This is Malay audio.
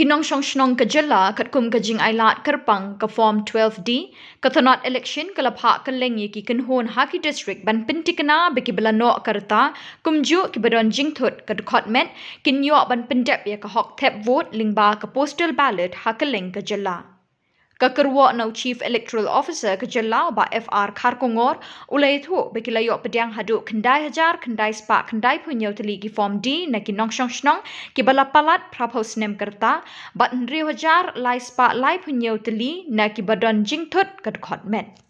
nongshong shnong ke Jylla, katkum ke jingailad kyrpang ke form 12D, ke Tnad Elekshon ke phah kylleng ki kynhun haki distrik ban pyntikna beki belanok kerta, kumjuh ki badon jingthut ke Dkhot met, kynhun ban pyndep ya ke hok thep vote lyngba ke postal ballot ha kylleng ke Jylla. Ke kyrwoh no Chief Electoral Officer ke Jylla Bah FR Kharkongor iathu beki layok pdiang haduh kendai hajar kendai spak kendai tylli ki form D na ki nongshong shnong ki bala palat prapos nem kerta bat 3,000 lai spak lai tylli na ki badon jingthut ke Dkhot met.